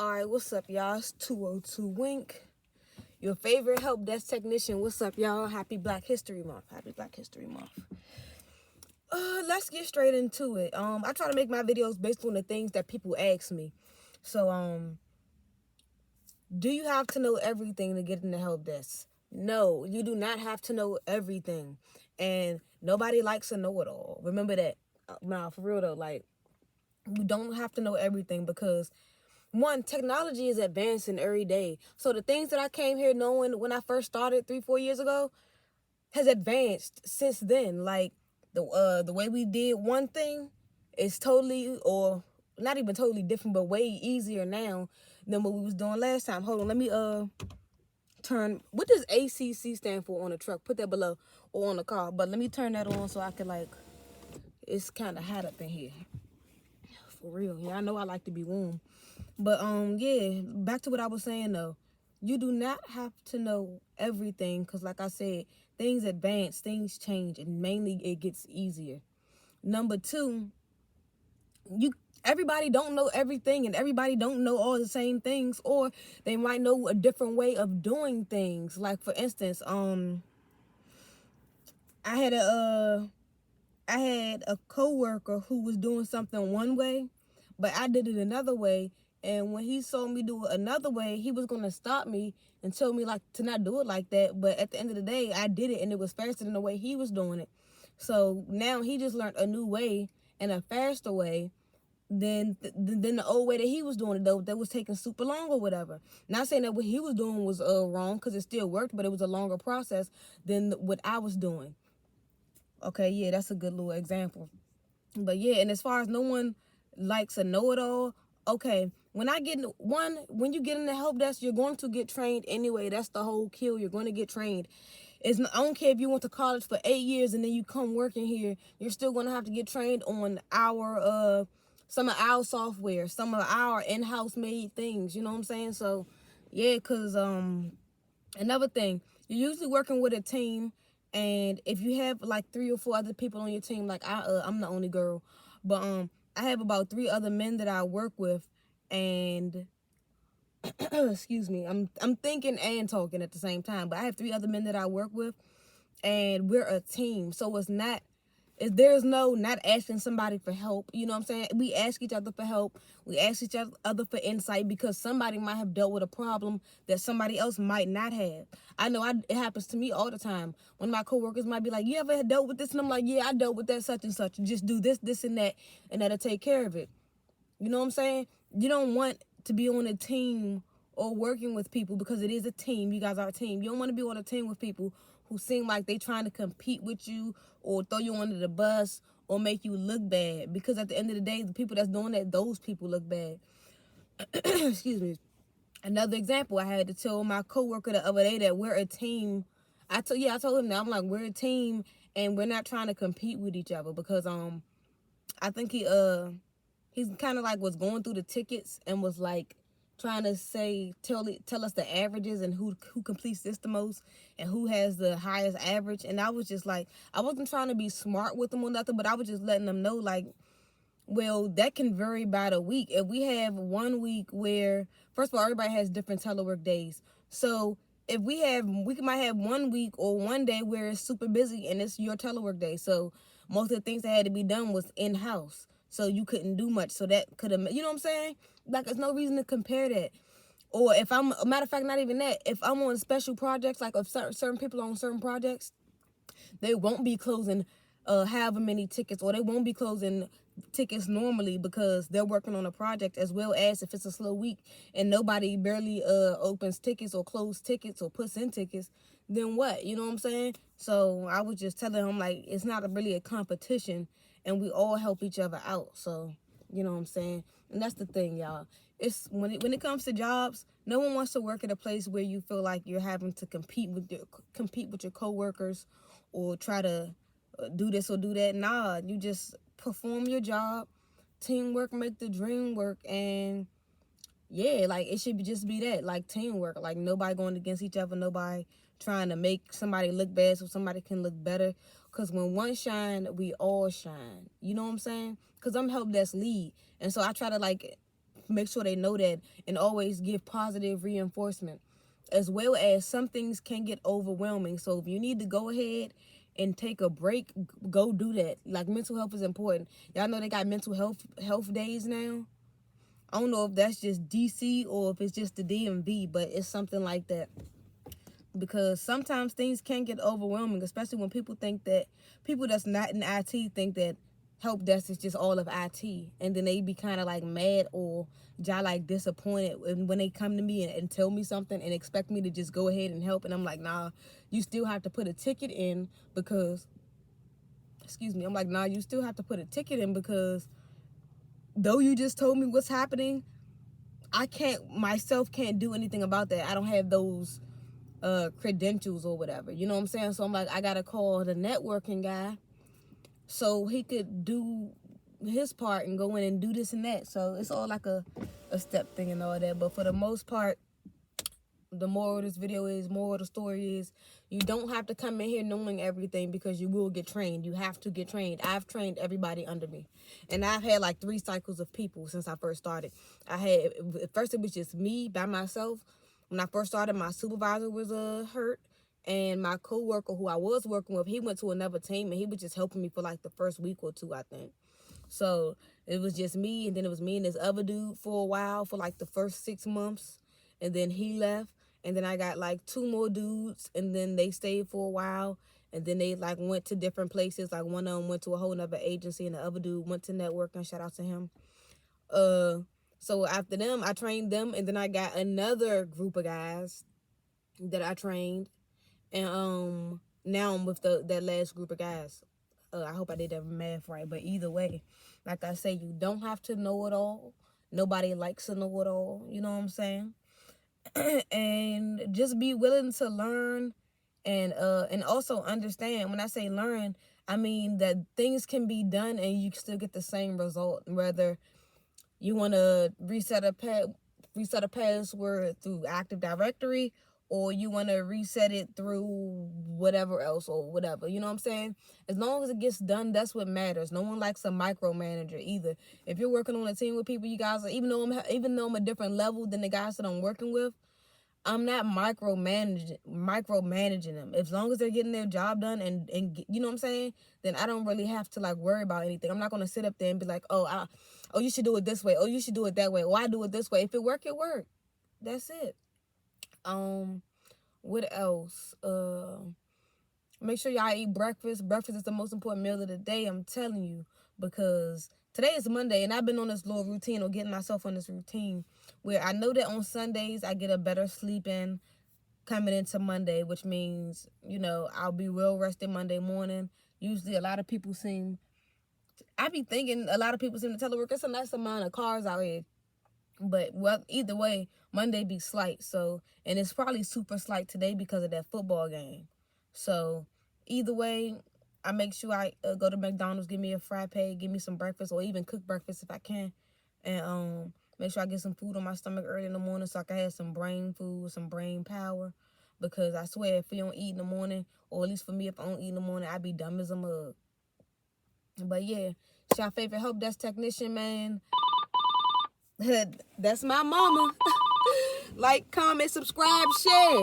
Alright, what's up, y'all? It's 202 Wink, your favorite help desk technician. What's up, y'all? Happy Black History Month. Happy Black History Month. Let's get straight into it. I try to make my videos based on the things that people ask me. So, do you have to know everything to get in the help desk? No, you do not have to know everything. And nobody likes a know-it-all. Remember that. Nah, for real though, like, you don't have to know everything because one, technology is advancing every day. So the things that I came here knowing when I first started 3-4 years ago has advanced since then. Like the way we did one thing is totally, or not even totally different, but way easier now than what we was doing last time. Hold on, let me turn, what does ACC stand for on the truck? Put that below or on the car. But let me turn that on so I can, like, it's kind of hot up in here. For real. Yeah, I know I like to be warm. But yeah, back to what I was saying though. You do not have to know everything because, like I said, things advance, things change, and mainly it gets easier. Number two, everybody don't know everything, and everybody don't know all the same things, or they might know a different way of doing things. Like for instance, I had a coworker who was doing something one way, but I did it another way. And when he saw me do it another way, he was gonna stop me and tell me like to not do it like that. But at the end of the day, I did it, and it was faster than the way he was doing it. So now he just learned a new way and a faster way than the old way that he was doing it though. That was taking super long or whatever. Not saying that what he was doing was wrong, because it still worked, but it was a longer process than what I was doing. Okay, yeah, that's a good little example. But yeah, and as far as no one likes a know-it-all, okay, when you get in the help desk, you're going to get trained anyway. That's the whole kill. You're going to get trained. I don't care if you went to college for 8 years and then you come working here, you're still going to have to get trained on some of our software, some of our in-house made things. You know what I'm saying? So yeah, because another thing, you're usually working with a team, and if you have like 3 or 4 other people on your team, like I'm the only girl, but I have about 3 other men that I work with, and excuse me, I'm thinking and talking at the same time, but I have 3 other men that I work with, and we're a team. So there's no not asking somebody for help. You know what I'm saying? We ask each other for help. We ask each other for insight, because somebody might have dealt with a problem that somebody else might not have. I know it happens to me all the time. One of my coworkers might be like, you ever dealt with this? And I'm like, yeah, I dealt with that such and such. Just do this, this, and that, and that'll take care of it. You know what I'm saying? You don't want to be on a team or working with people, because it is a team. You guys are a team. You don't want to be on a team with people who seem like they trying to compete with you or throw you under the bus or make you look bad, because at the end of the day, the people that's doing that, those people look bad. Excuse me. Another example, I had to tell my coworker the other day that we're a team. I told him that. I'm like, we're a team and we're not trying to compete with each other, because I think he's kind of like was going through the tickets and was like trying to tell us the averages and who completes this the most and who has the highest average. And I was just like, I wasn't trying to be smart with them or nothing, but I was just letting them know, like, well, that can vary by the week. If we have one week where, first of all, everybody has different telework days. So if we might have one week or one day where it's super busy and it's your telework day. So most of the things that had to be done was in-house. So you couldn't do much. So that could have, you know what I'm saying? Like, there's no reason to compare that. Or if a matter of fact, not even that. If I'm on special projects, like if certain people are on certain projects, they won't be closing however many tickets, or they won't be closing tickets normally, because they're working on a project. As well as if it's a slow week and nobody barely opens tickets or close tickets or puts in tickets, then what? You know what I'm saying? So I was just telling him, like, it's not really a competition, and we all help each other out. So you know what I'm saying? And that's the thing, y'all. It's when it comes to jobs, no one wants to work at a place where you feel like you're having to compete with your coworkers, or try to do this or do that. Nah, you just perform your job. Teamwork make the dream work. And yeah, like, it should just be that, like, teamwork. Like, nobody going against each other, nobody trying to make somebody look bad so somebody can look better. Because when one shine, we all shine. You know what I'm saying? Because I'm help desk lead, and so I try to, like, make sure they know that, and always give positive reinforcement, as well as some things can get overwhelming. So if you need to go ahead and take a break, go do that. Like, mental health is important. Y'all know they got mental health days now. I don't know if that's just DC or if it's just the DMV, but it's something like that. Because sometimes things can get overwhelming, especially when people that's not in IT think that help desk is just all of IT, and then they be kind of like mad or like disappointed when they come to me and tell me something and expect me to just go ahead and help. And I'm like, nah, you still have to put a ticket in because, I'm like, nah, you still have to put a ticket in because though you just told me what's happening, I can't do anything about that. I don't have those credentials or whatever, you know what I'm saying? So I'm like, I gotta call the networking guy so he could do his part and go in and do this and that. So it's all like a step thing and all that. But for the most part, the moral of this video is, moral of the story is, you don't have to come in here knowing everything, because you will get trained. You have to get trained. I've trained everybody under me, and I've had like 3 cycles of people since I first started. At first it was just me by myself. When I first started, my supervisor was hurt, and my coworker who I was working with, he went to another team, and he was just helping me for like the first week or 2, I think. So it was just me, and then it was me and this other dude for a while, for like the first 6 months, and then he left. And then I got like 2 more dudes, and then they stayed for a while, and then they like went to different places. Like one of them went to a whole nother agency, and the other dude went to networking. Shout out to him. So after them, I trained them, and then I got another group of guys that I trained, and now I'm with that last group of guys. I hope I did that math right, but either way, like I say, you don't have to know it all. Nobody likes to know it all. You know what I'm saying? And just be willing to learn, and also understand. When I say learn, I mean that things can be done and you still get the same result, whether you want to reset a password through Active Directory, or you want to reset it through whatever else or whatever. You know what I'm saying? As long as it gets done, that's what matters. No one likes a micromanager either. If you're working on a team with people, you guys, even though I'm a different level than the guys that I'm working with, I'm not micromanaging them. As long as they're getting their job done and you know what I'm saying, then I don't really have to like worry about anything. I'm not going to sit up there and be like, oh, you should do it this way. Oh, you should do it that way. Oh, I do it this way. If it work, it work. That's it. What else? Make sure y'all eat breakfast. Breakfast is the most important meal of the day, I'm telling you, because today is Monday, and I've been on this little routine, or getting myself on this routine, where I know that on Sundays I get a better sleep in coming into Monday, which means, you know, I'll be well rested Monday morning. Usually a lot of people seem to tell the work it's a nice amount of cars out here. But well, either way, Monday be slight. So, and it's probably super slight today because of that football game. So either way, I make sure I go to McDonald's, give me a frappe, give me some breakfast, or even cook breakfast if I can, and make sure I get some food on my stomach early in the morning so I can have some brain food, some brain power. Because I swear, if you don't eat in the morning, or at least for me, if I don't eat in the morning, I be dumb as a mug. But yeah, it's your favorite help desk technician, man. That's my mama. Like, comment, subscribe, share.